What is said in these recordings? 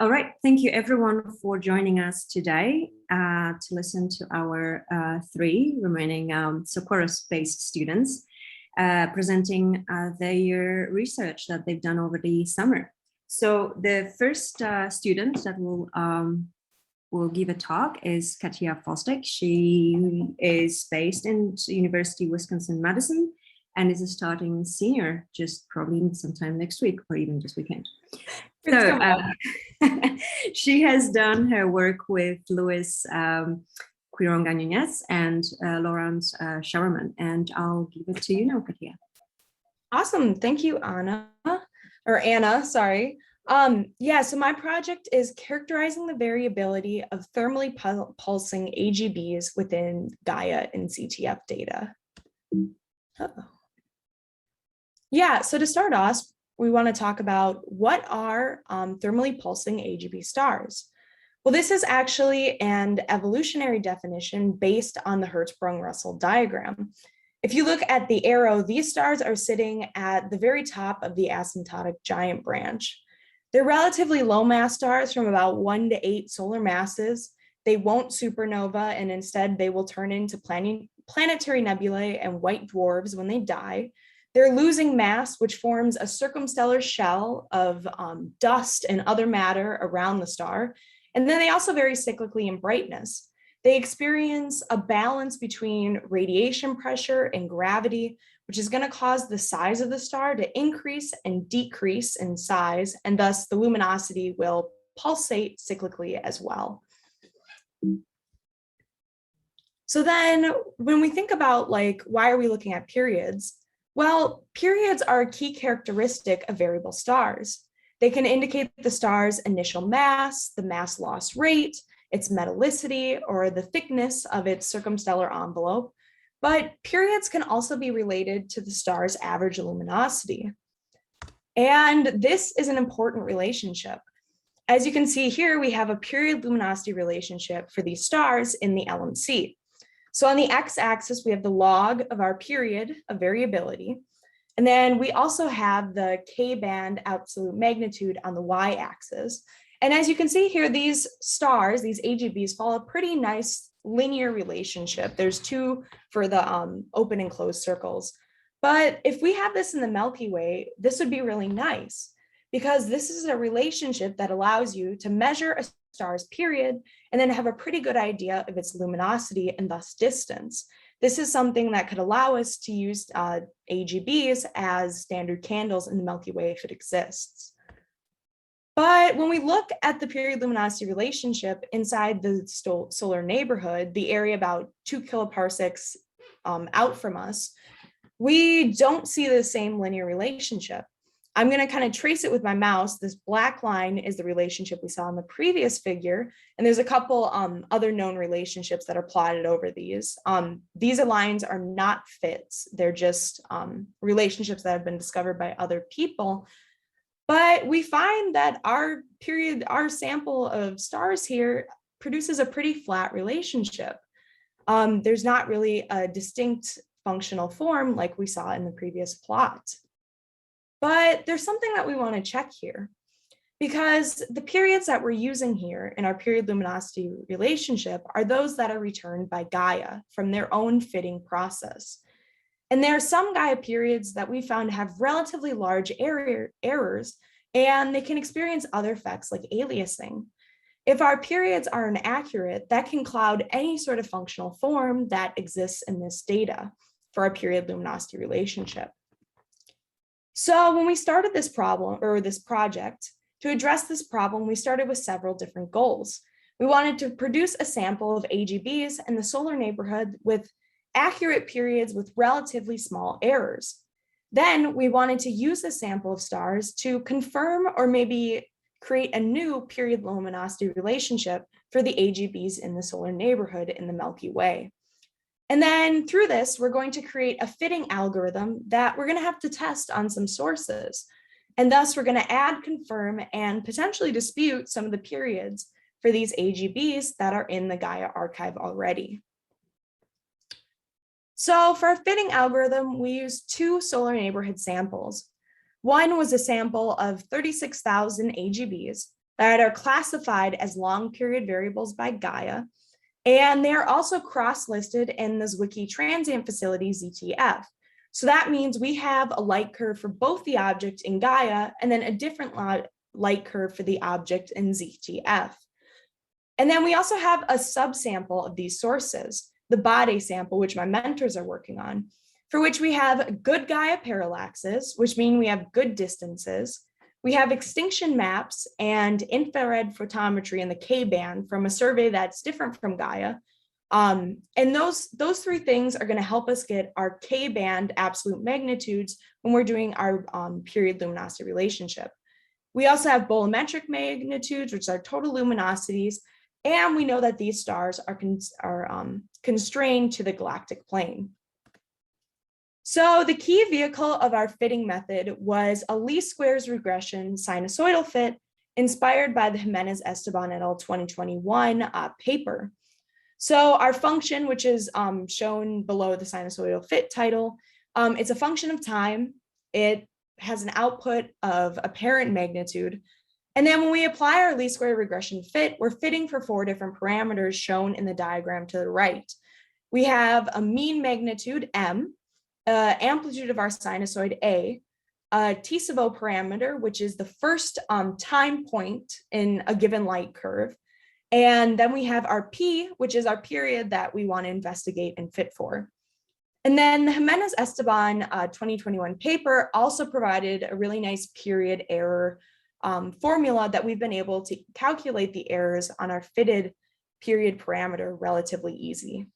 All right, thank you everyone for joining us today to listen to our three remaining Socorro-based students presenting their research that they've done over the summer. So the first student that will give a talk is Katiya Fosdick. She is based in University of Wisconsin-Madison and is a starting senior just probably sometime next week or even this weekend. So she has done her work with Luis Quironga-Nunez and Laurence Showerman, and I'll give it to you now, Katiya. Awesome, thank you, Anna, sorry. Yeah, so my project is characterizing the variability of thermally pulsing AGBs within Gaia and CTF data. Yeah, so to start off, we want to talk about what are thermally pulsing AGB stars. Well, this is actually an evolutionary definition based on the Hertzsprung-Russell diagram. If you look at the arrow, these stars are sitting at the very top of the asymptotic giant branch. They're relatively low mass stars from about 1 to 8 solar masses. They won't supernova, and instead they will turn into planetary nebulae and white dwarfs when they die. They're losing mass, which forms a circumstellar shell of dust and other matter around the star. And then they also vary cyclically in brightness. They experience a balance between radiation pressure and gravity, which is going to cause the size of the star to increase and decrease in size, and thus the luminosity will pulsate cyclically as well. So then when we think about why are we looking at periods? Well, periods are a key characteristic of variable stars. They can indicate the star's initial mass, the mass loss rate, its metallicity, or the thickness of its circumstellar envelope. But periods can also be related to the star's average luminosity. And this is an important relationship. As you can see here, we have a period luminosity relationship for these stars in the LMC. So on the x-axis, we have the log of our period of variability. And then we also have the K-band absolute magnitude on the y-axis. And as you can see here, these stars, these AGBs, follow a pretty nice linear relationship. There's 2 for the open and closed circles. But if we have this in the Milky Way, this would be really nice, because this is a relationship that allows you to measure a star's period and then have a pretty good idea of its luminosity and thus distance. This is something that could allow us to use AGBs as standard candles in the Milky Way if it exists. But when we look at the period luminosity relationship inside the solar neighborhood, the area about 2 kiloparsecs out from us, we don't see the same linear relationship. I'm going to kind of trace it with my mouse. This black line is the relationship we saw in the previous figure. And there's a couple other known relationships that are plotted over these. These lines are not fits. They're just relationships that have been discovered by other people. But we find that our sample of stars here produces a pretty flat relationship. There's not really a distinct functional form like we saw in the previous plot. But there's something that we want to check here, because the periods that we're using here in our period luminosity relationship are those that are returned by Gaia from their own fitting process. And there are some Gaia periods that we found have relatively large errors, and they can experience other effects like aliasing. If our periods are inaccurate, that can cloud any sort of functional form that exists in this data for our period luminosity relationship. So when we started this project, to address this problem, we started with several different goals. We wanted to produce a sample of AGBs in the solar neighborhood with accurate periods with relatively small errors. Then we wanted to use a sample of stars to confirm or maybe create a new period luminosity relationship for the AGBs in the solar neighborhood in the Milky Way. And then through this, we're going to create a fitting algorithm that we're going to have to test on some sources. And thus we're going to add, confirm, and potentially dispute some of the periods for these AGBs that are in the Gaia archive already. So for our fitting algorithm, we use 2 solar neighborhood samples. One was a sample of 36,000 AGBs that are classified as long period variables by Gaia, and they are also cross-listed in the Zwicky Transient Facility ZTF. So that means we have a light curve for both the object in Gaia and then a different light curve for the object in ZTF. And then we also have a subsample of these sources, the Bade sample, which my mentors are working on, for which we have good Gaia parallaxes, which mean we have good distances. We have extinction maps and infrared photometry in the K-band from a survey that's different from Gaia. And those three things are going to help us get our K-band absolute magnitudes when we're doing our period luminosity relationship. We also have bolometric magnitudes, which are total luminosities, and we know that these stars are constrained to the galactic plane. So the key vehicle of our fitting method was a least squares regression sinusoidal fit inspired by the Jimenez-Esteban et al. 2021 paper. So our function, which is shown below the sinusoidal fit title, it's a function of time. It has an output of apparent magnitude. And then when we apply our least square regression fit, we're fitting for 4 different parameters shown in the diagram to the right. We have a mean magnitude M, amplitude of our sinusoid A T sub O parameter, which is the first time point in a given light curve. And then we have our P, which is our period that we want to investigate and fit for. And then the Jimenez-Esteban 2021 paper also provided a really nice period error formula that we've been able to calculate the errors on our fitted period parameter relatively easy.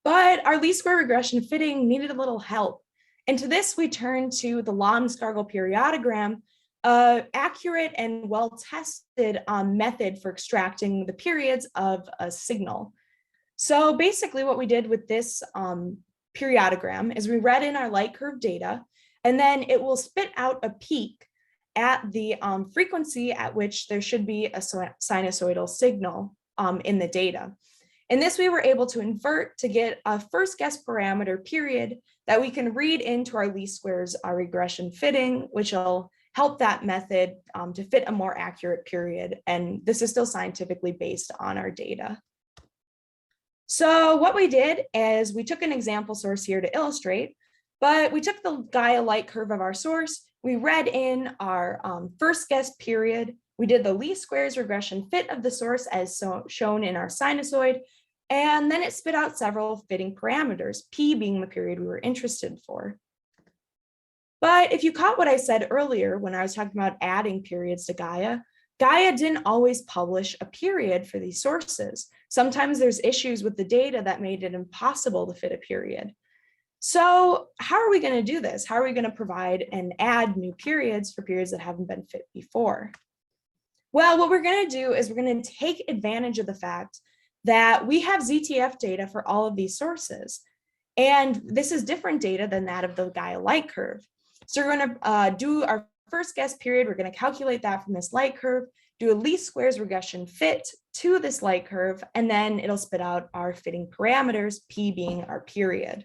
But our least square regression fitting needed a little help. And to this, we turned to the Lahm-Scargill periodogram, accurate and well-tested method for extracting the periods of a signal. So basically what we did with this periodogram is we read in our light curve data, and then it will spit out a peak at the frequency at which there should be a sinusoidal signal in the data. In this, we were able to invert to get a first guess parameter period that we can read into our least squares regression fitting, which will help that method to fit a more accurate period. And this is still scientifically based on our data. So what we did is we took an example source here to illustrate, but we took the Gaia light curve of our source, we read in our first guess period, we did the least squares regression fit of the source as shown in our sinusoid, and then it spit out several fitting parameters, P being the period we were interested for. But if you caught what I said earlier when I was talking about adding periods to Gaia, Gaia didn't always publish a period for these sources. Sometimes there's issues with the data that made it impossible to fit a period. So how are we going to do this? How are we going to provide and add new periods for periods that haven't been fit before? Well, what we're going to do is we're going to take advantage of the fact that we have ZTF data for all of these sources. And this is different data than that of the Gaia light curve. So we're going to do our first guess period. We're going to calculate that from this light curve, do a least squares regression fit to this light curve, and then it'll spit out our fitting parameters, P being our period.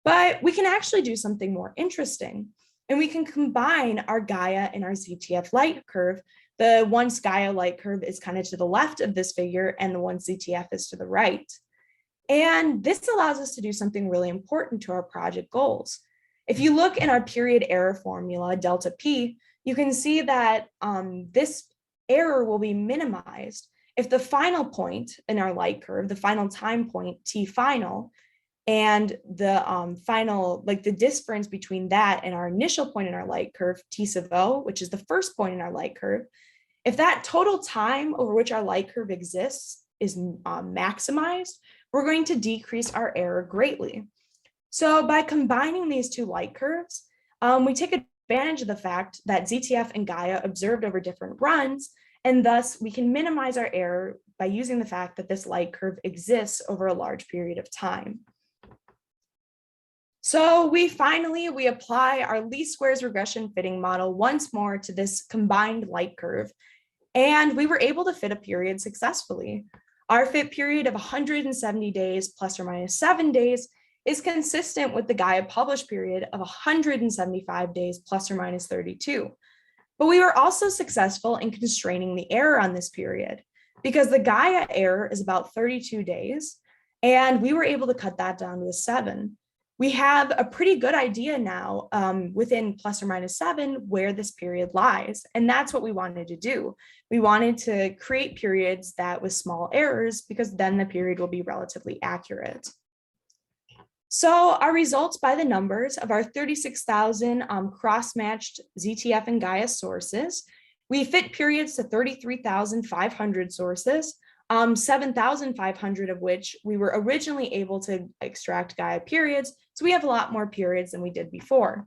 But we can actually do something more interesting. And we can combine our Gaia and our ZTF light curve. The once Gaia light curve is kind of to the left of this figure, and the one ZTF is to the right. And this allows us to do something really important to our project goals. If you look in our period error formula, delta P, you can see that this error will be minimized if the final point in our light curve, the final time point, T final, and the final, like the difference between that and our initial point in our light curve, T sub O, which is the first point in our light curve, if that total time over which our light curve exists is maximized, we're going to decrease our error greatly. So by combining these two light curves, we take advantage of the fact that ZTF and Gaia observed over different runs, and thus we can minimize our error by using the fact that this light curve exists over a large period of time. So we apply our least squares regression fitting model once more to this combined light curve, and we were able to fit a period successfully. Our fit period of 170 days plus or minus 7 days is consistent with the Gaia published period of 175 days plus or minus 32. But we were also successful in constraining the error on this period because the Gaia error is about 32 days, and we were able to cut that down to a 7. We have a pretty good idea now within plus or minus 7 where this period lies, and that's what we wanted to do. We wanted to create periods that with small errors because then the period will be relatively accurate. So our results by the numbers of our 36,000 cross-matched ZTF and Gaia sources, we fit periods to 33,500 sources, 7,500 of which we were originally able to extract Gaia periods. So we have a lot more periods than we did before.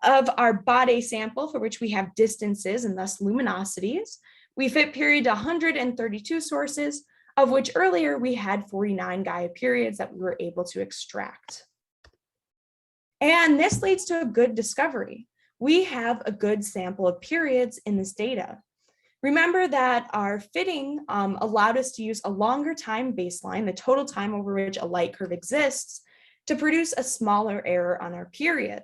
Of our body sample, for which we have distances and thus luminosities, we fit period to 132 sources, of which earlier we had 49 Gaia periods that we were able to extract. And this leads to a good discovery. We have a good sample of periods in this data. Remember that our fitting allowed us to use a longer time baseline, the total time over which a light curve exists, to produce a smaller error on our period.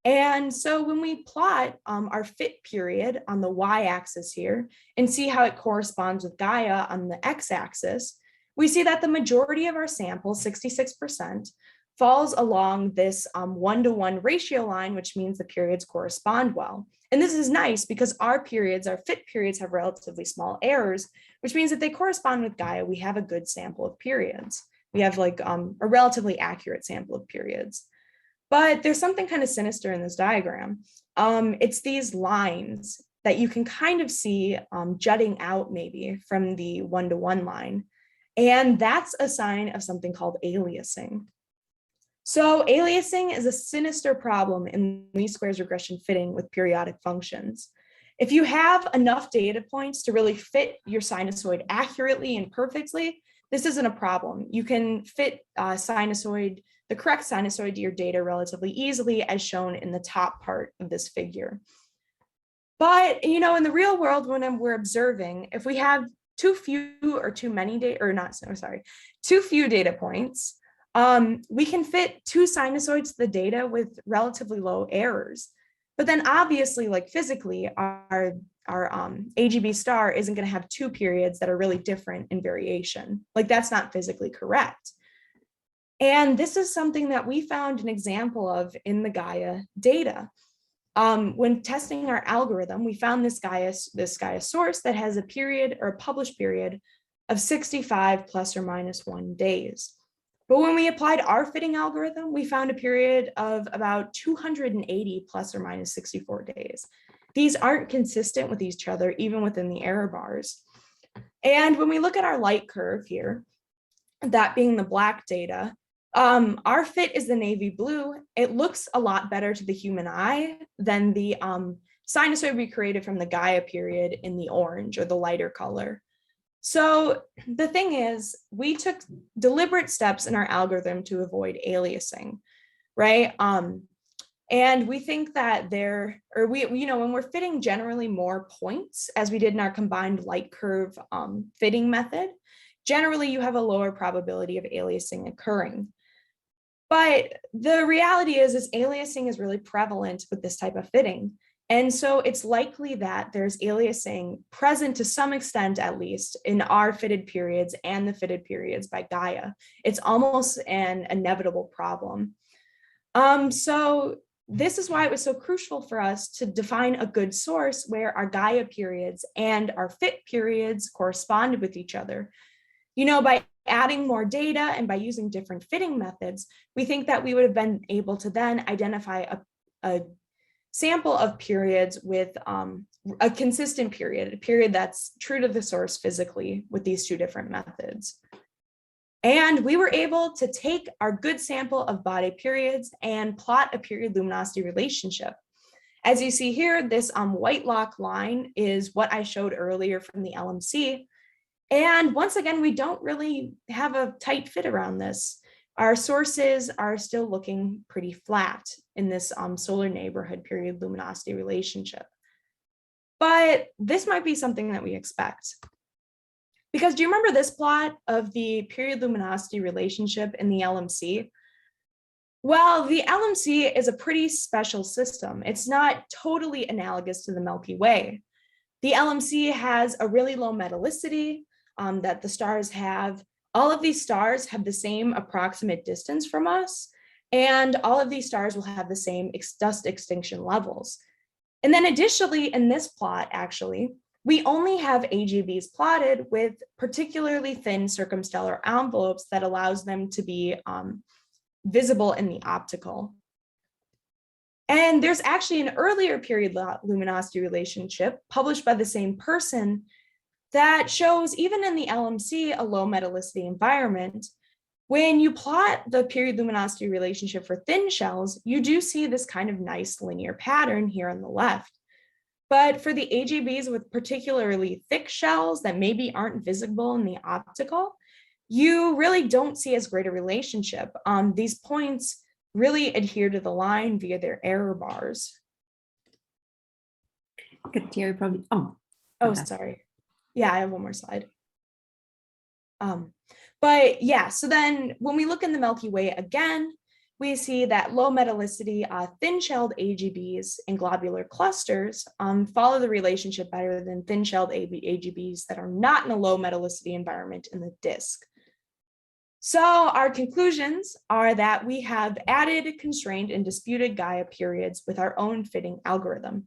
And so when we plot our fit period on the y-axis here and see how it corresponds with Gaia on the x-axis, we see that the majority of our sample, 66%, falls along this 1-to-1 ratio line, which means the periods correspond well. And this is nice because our periods, our fit periods, have relatively small errors, which means that they correspond with Gaia. We have a good sample of periods. We have like a relatively accurate sample of periods. But there's something kind of sinister in this diagram. It's these lines that you can kind of see jutting out maybe from the 1-to-1 line. And that's a sign of something called aliasing. So aliasing is a sinister problem in least squares regression fitting with periodic functions. If you have enough data points to really fit your sinusoid accurately and perfectly, this isn't a problem. You can fit the correct sinusoid to your data relatively easily, as shown in the top part of this figure. But in the real world, when we're observing, if we have too few data points, we can fit 2 sinusoids to the data with relatively low errors. But then obviously, like physically, our AGB star isn't going to have 2 periods that are really different in variation. Like that's not physically correct. And this is something that we found an example of in the Gaia data. When testing our algorithm, we found this Gaia source that has a period or a published period of 65 plus or minus 1 days. But when we applied our fitting algorithm, we found a period of about 280 plus or minus 64 days. These aren't consistent with each other, even within the error bars. And when we look at our light curve here, that being the black data, our fit is the navy blue. It looks a lot better to the human eye than the sinusoid we created from the Gaia period in the orange or the lighter color. So the thing is, we took deliberate steps in our algorithm to avoid aliasing, right? And we think that when we're fitting generally more points, as we did in our combined light curve fitting method, generally you have a lower probability of aliasing occurring. But the reality is aliasing is really prevalent with this type of fitting. And so it's likely that there's aliasing present to some extent, at least, in our fitted periods and the fitted periods by Gaia. It's almost an inevitable problem. So this is why it was so crucial for us to define a good source where our Gaia periods and our fit periods corresponded with each other. By adding more data and by using different fitting methods, we think that we would have been able to then identify a sample of periods with a consistent period, a period that's true to the source physically with these 2 different methods. And we were able to take our good sample of body periods and plot a period luminosity relationship. As you see here, this white lock line is what I showed earlier from the LMC. And once again, we don't really have a tight fit around this. Our sources are still looking pretty flat in this solar neighborhood period luminosity relationship. But this might be something that we expect. Because do you remember this plot of the period luminosity relationship in the LMC? Well, the LMC is a pretty special system. It's not totally analogous to the Milky Way. The LMC has a really low metallicity that the stars have. All of these stars have the same approximate distance from us, and all of these stars will have the same dust extinction levels. And then additionally, in this plot, actually, we only have AGBs plotted with particularly thin circumstellar envelopes that allows them to be visible in the optical. And there's actually an earlier period luminosity relationship published by the same person that shows even in the LMC, a low metallicity environment, when you plot the period luminosity relationship for thin shells, you do see this kind of nice linear pattern here on the left. But for the AGBs with particularly thick shells that maybe aren't visible in the optical, you really don't see as great a relationship. These points really adhere to the line via their error bars. Katiya, probably. Oh, sorry. Yeah, I have one more slide. But yeah, so then when we look in the Milky Way again, we see that low metallicity, thin-shelled AGBs in globular clusters follow the relationship better than thin-shelled AGBs that are not in a low metallicity environment in the disk. So our conclusions are that we have added, constrained, and disputed Gaia periods with our own fitting algorithm.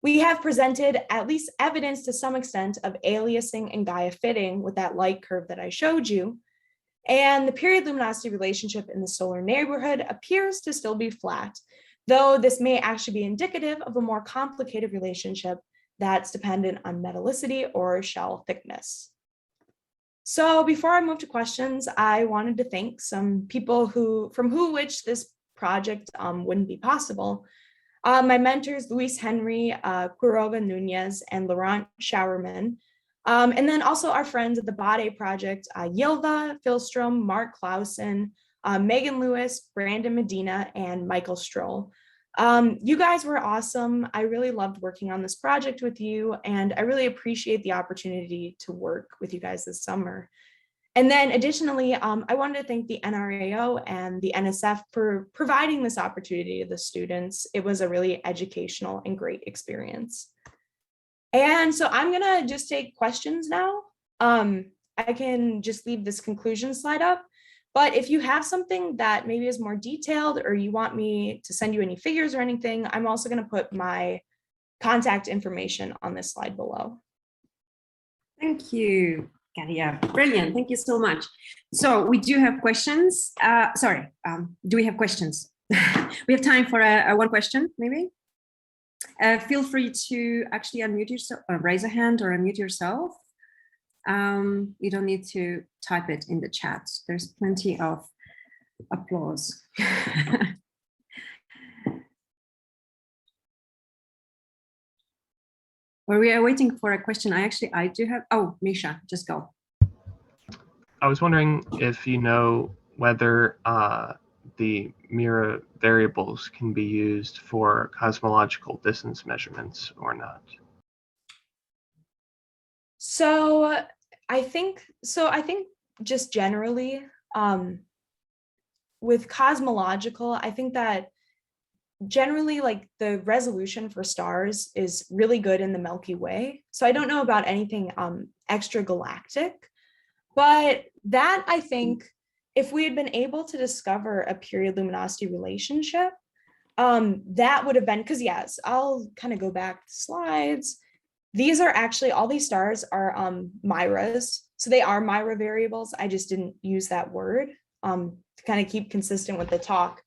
We have presented at least evidence to some extent of aliasing and Gaia fitting with that light curve that I showed you. And the period luminosity relationship in the solar neighborhood appears to still be flat, though this may actually be indicative of a more complicated relationship that's dependent on metallicity or shell thickness. So before I move to questions, I wanted to thank some people from which this project wouldn't be possible. My mentors, Luis Henry, Quiroga Nunez, and Laurent Showerman. And then also our friends at the Bade Project, Yilva Filstrom, Mark Clausen, Megan Lewis, Brandon Medina, and Michael Stroll. You guys were awesome. I really loved working on this project with you, and I really appreciate the opportunity to work with you guys this summer. And then additionally, I wanted to thank the NRAO and the NSF for providing this opportunity to the students. It was a really educational and great experience. And so I'm gonna just take questions now. I can just leave this conclusion slide up, but if you have something that maybe is more detailed or you want me to send you any figures or anything, I'm also gonna put my contact information on this slide below. Thank you, Katiya. Brilliant, thank you so much. So we do have questions. Do we have questions? We have time for one question, maybe? Feel free to actually unmute yourself, raise a hand or unmute yourself. You don't need to type it in the chat. There's plenty of applause. While we are waiting for a question, I do have, oh, Misha, just go. I was wondering if you know whether the Mira variables can be used for cosmological distance measurements or not. So I think just generally with cosmological, I think that generally like the resolution for stars is really good in the Milky Way. So I don't know about anything extragalactic, but that I think if we had been able to discover a period luminosity relationship, that would have been, because yes, I'll kind of go back to slides. These are actually, all these stars are Miras. So they are Mira variables. I just didn't use that word to kind of keep consistent with the talk.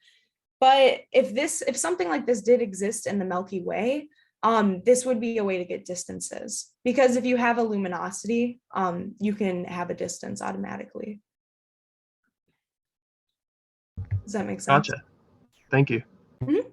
But if something like this did exist in the Milky Way, this would be a way to get distances. Because if you have a luminosity, you can have a distance automatically. Does that make sense? Gotcha. Thank you. Mm-hmm.